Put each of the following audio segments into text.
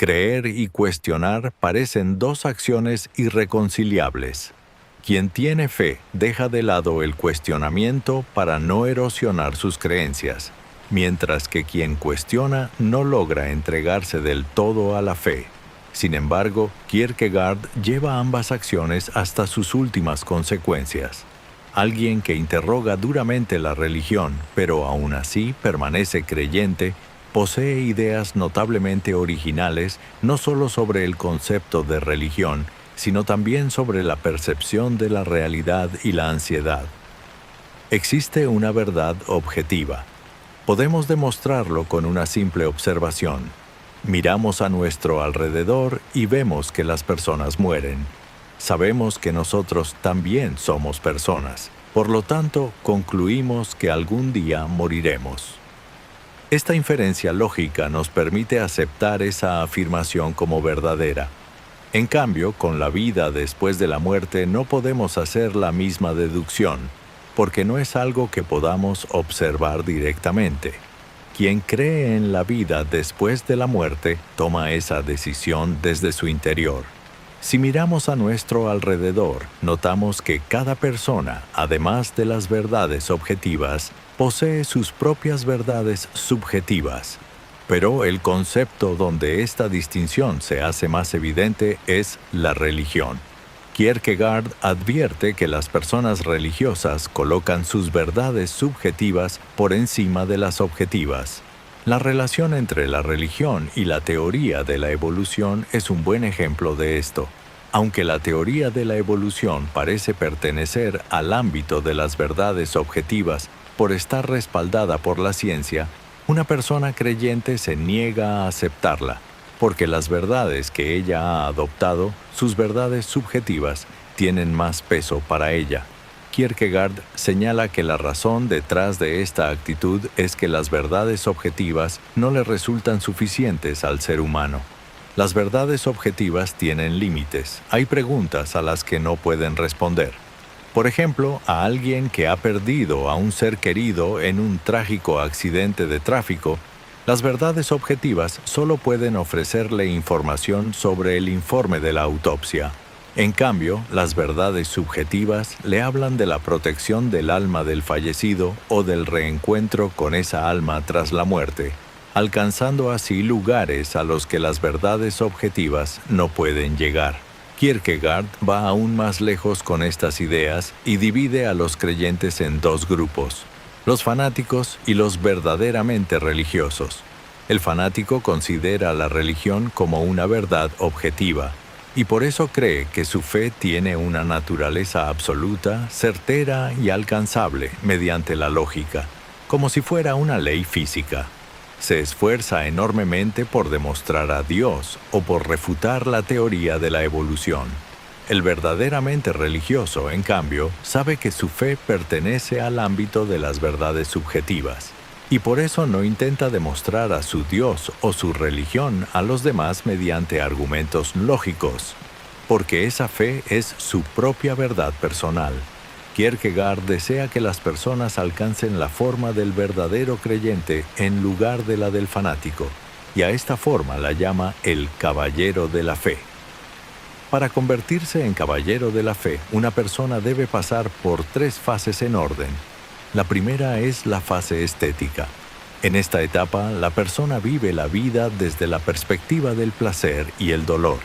Creer y cuestionar parecen dos acciones irreconciliables. Quien tiene fe deja de lado el cuestionamiento para no erosionar sus creencias, mientras que quien cuestiona no logra entregarse del todo a la fe. Sin embargo, Kierkegaard lleva ambas acciones hasta sus últimas consecuencias. Alguien que interroga duramente la religión, pero aún así permanece creyente, posee ideas notablemente originales no solo sobre el concepto de religión, sino también sobre la percepción de la realidad y la ansiedad. Existe una verdad objetiva. Podemos demostrarlo con una simple observación. Miramos a nuestro alrededor y vemos que las personas mueren. Sabemos que nosotros también somos personas. Por lo tanto, concluimos que algún día moriremos. Esta inferencia lógica nos permite aceptar esa afirmación como verdadera. En cambio, con la vida después de la muerte no podemos hacer la misma deducción, porque no es algo que podamos observar directamente. Quien cree en la vida después de la muerte toma esa decisión desde su interior. Si miramos a nuestro alrededor, notamos que cada persona, además de las verdades objetivas, posee sus propias verdades subjetivas. Pero el concepto donde esta distinción se hace más evidente es la religión. Kierkegaard advierte que las personas religiosas colocan sus verdades subjetivas por encima de las objetivas. La relación entre la religión y la teoría de la evolución es un buen ejemplo de esto. Aunque la teoría de la evolución parece pertenecer al ámbito de las verdades objetivas por estar respaldada por la ciencia, una persona creyente se niega a aceptarla, porque las verdades que ella ha adoptado, sus verdades subjetivas, tienen más peso para ella. Kierkegaard señala que la razón detrás de esta actitud es que las verdades objetivas no le resultan suficientes al ser humano. Las verdades objetivas tienen límites. Hay preguntas a las que no pueden responder. Por ejemplo, a alguien que ha perdido a un ser querido en un trágico accidente de tráfico, las verdades objetivas solo pueden ofrecerle información sobre el informe de la autopsia. En cambio, las verdades subjetivas le hablan de la protección del alma del fallecido o del reencuentro con esa alma tras la muerte, alcanzando así lugares a los que las verdades objetivas no pueden llegar. Kierkegaard va aún más lejos con estas ideas y divide a los creyentes en dos grupos: los fanáticos y los verdaderamente religiosos. El fanático considera la religión como una verdad objetiva, y por eso cree que su fe tiene una naturaleza absoluta, certera y alcanzable mediante la lógica, como si fuera una ley física. Se esfuerza enormemente por demostrar a Dios o por refutar la teoría de la evolución. El verdaderamente religioso, en cambio, sabe que su fe pertenece al ámbito de las verdades subjetivas, y por eso no intenta demostrar a su Dios o su religión a los demás mediante argumentos lógicos, porque esa fe es su propia verdad personal. Kierkegaard desea que las personas alcancen la forma del verdadero creyente en lugar de la del fanático, y a esta forma la llama el caballero de la fe. Para convertirse en caballero de la fe, una persona debe pasar por tres fases en orden. La primera es la fase estética. En esta etapa, la persona vive la vida desde la perspectiva del placer y el dolor.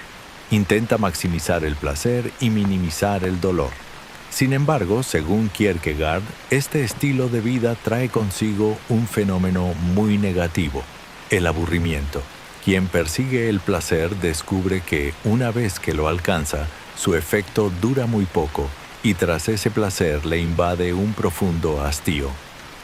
Intenta maximizar el placer y minimizar el dolor. Sin embargo, según Kierkegaard, este estilo de vida trae consigo un fenómeno muy negativo: el aburrimiento. Quien persigue el placer descubre que, una vez que lo alcanza, su efecto dura muy poco, y tras ese placer le invade un profundo hastío.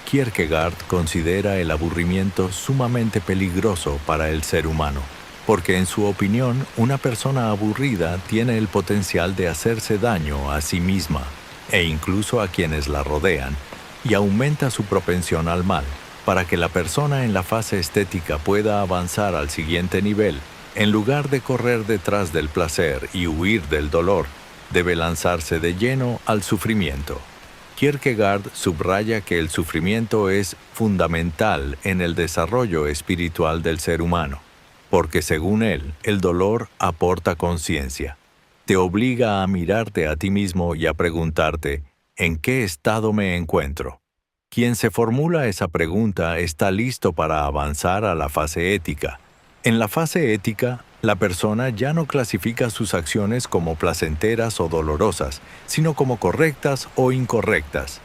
Kierkegaard considera el aburrimiento sumamente peligroso para el ser humano, porque en su opinión, una persona aburrida tiene el potencial de hacerse daño a sí misma, e incluso a quienes la rodean, y aumenta su propensión al mal. Para que la persona en la fase estética pueda avanzar al siguiente nivel, en lugar de correr detrás del placer y huir del dolor, debe lanzarse de lleno al sufrimiento. Kierkegaard subraya que el sufrimiento es fundamental en el desarrollo espiritual del ser humano. porque según él, el dolor aporta conciencia. Te obliga a mirarte a ti mismo y a preguntarte, ¿en qué estado me encuentro? Quien se formula esa pregunta está listo para avanzar a la fase ética. En la fase ética, la persona ya no clasifica sus acciones como placenteras o dolorosas, sino como correctas o incorrectas.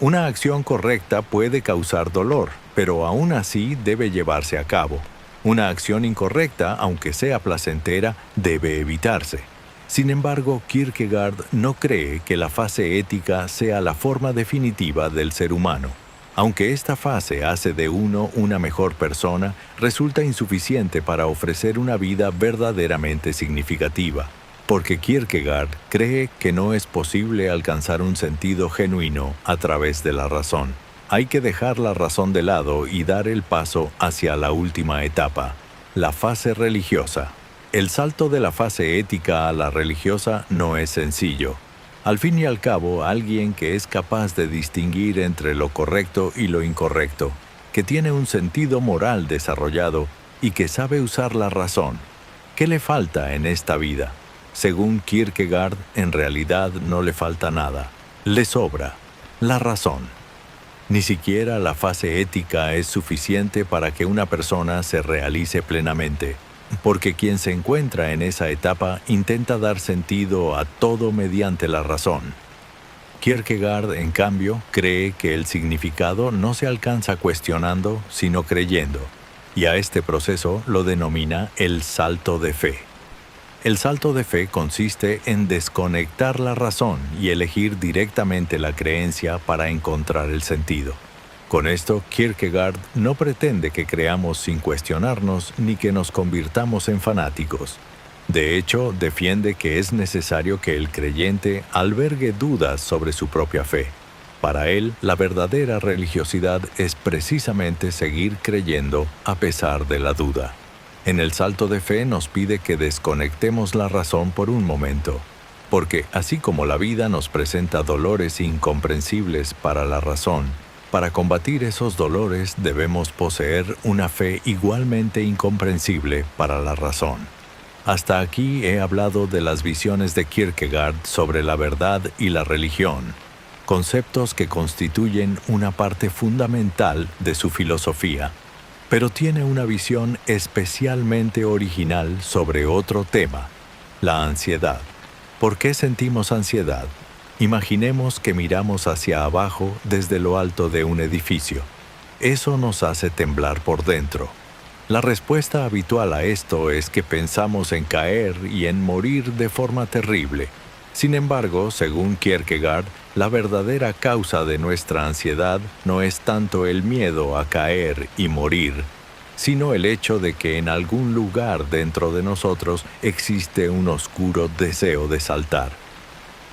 Una acción correcta puede causar dolor, pero aún así debe llevarse a cabo. Una acción incorrecta, aunque sea placentera, debe evitarse. Sin embargo, Kierkegaard no cree que la fase ética sea la forma definitiva del ser humano. Aunque esta fase hace de uno una mejor persona, resulta insuficiente para ofrecer una vida verdaderamente significativa, porque Kierkegaard cree que no es posible alcanzar un sentido genuino a través de la razón. Hay que dejar la razón de lado y dar el paso hacia la última etapa, la fase religiosa. El salto de la fase ética a la religiosa no es sencillo. Al fin y al cabo, alguien que es capaz de distinguir entre lo correcto y lo incorrecto, que tiene un sentido moral desarrollado y que sabe usar la razón. ¿Qué le falta en esta vida? Según Kierkegaard, en realidad no le falta nada. Le sobra la razón. Ni siquiera la fase ética es suficiente para que una persona se realice plenamente, porque quien se encuentra en esa etapa intenta dar sentido a todo mediante la razón. Kierkegaard, en cambio, cree que el significado no se alcanza cuestionando, sino creyendo, y a este proceso lo denomina el salto de fe. El salto de fe consiste en desconectar la razón y elegir directamente la creencia para encontrar el sentido. Con esto, Kierkegaard no pretende que creamos sin cuestionarnos ni que nos convirtamos en fanáticos. De hecho, defiende que es necesario que el creyente albergue dudas sobre su propia fe. Para él, la verdadera religiosidad es precisamente seguir creyendo a pesar de la duda. En el salto de fe nos pide que desconectemos la razón por un momento, porque así como la vida nos presenta dolores incomprensibles para la razón, para combatir esos dolores debemos poseer una fe igualmente incomprensible para la razón. Hasta aquí he hablado de las visiones de Kierkegaard sobre la verdad y la religión, conceptos que constituyen una parte fundamental de su filosofía, pero tiene una visión especialmente original sobre otro tema, la ansiedad. ¿Por qué sentimos ansiedad? Imaginemos que miramos hacia abajo desde lo alto de un edificio. Eso nos hace temblar por dentro. La respuesta habitual a esto es que pensamos en caer y en morir de forma terrible. Sin embargo, según Kierkegaard, la verdadera causa de nuestra ansiedad no es tanto el miedo a caer y morir, sino el hecho de que en algún lugar dentro de nosotros existe un oscuro deseo de saltar.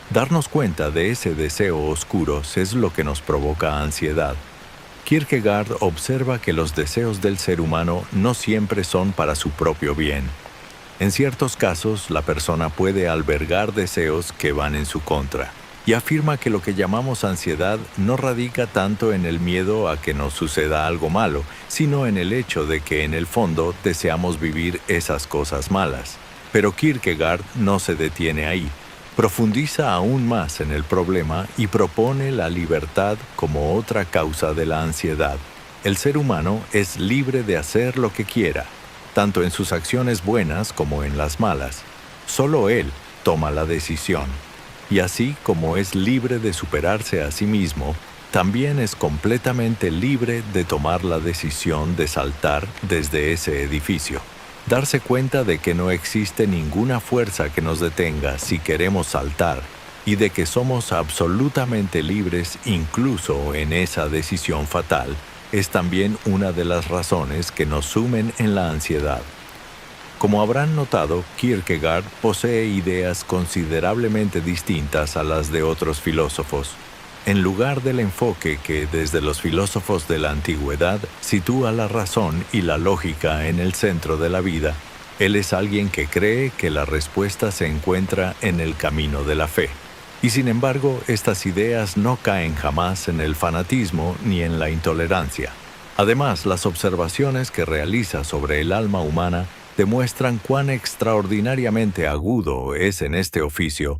Darnos cuenta de ese deseo oscuro es lo que nos provoca ansiedad. Kierkegaard observa que los deseos del ser humano no siempre son para su propio bien. En ciertos casos, la persona puede albergar deseos que van en su contra, y afirma que lo que llamamos ansiedad no radica tanto en el miedo a que nos suceda algo malo, sino en el hecho de que en el fondo deseamos vivir esas cosas malas. Pero Kierkegaard no se detiene ahí. Profundiza aún más en el problema y propone la libertad como otra causa de la ansiedad. El ser humano es libre de hacer lo que quiera, tanto en sus acciones buenas como en las malas. Solo él toma la decisión. Y así como es libre de superarse a sí mismo, también es completamente libre de tomar la decisión de saltar desde ese edificio. Darse cuenta de que no existe ninguna fuerza que nos detenga si queremos saltar y de que somos absolutamente libres incluso en esa decisión fatal es también una de las razones que nos sumen en la ansiedad. Como habrán notado, Kierkegaard posee ideas considerablemente distintas a las de otros filósofos. En lugar del enfoque que desde los filósofos de la antigüedad sitúa la razón y la lógica en el centro de la vida, él es alguien que cree que la respuesta se encuentra en el camino de la fe. Y sin embargo, estas ideas no caen jamás en el fanatismo ni en la intolerancia. Además, las observaciones que realiza sobre el alma humana demuestran cuán extraordinariamente agudo es en este oficio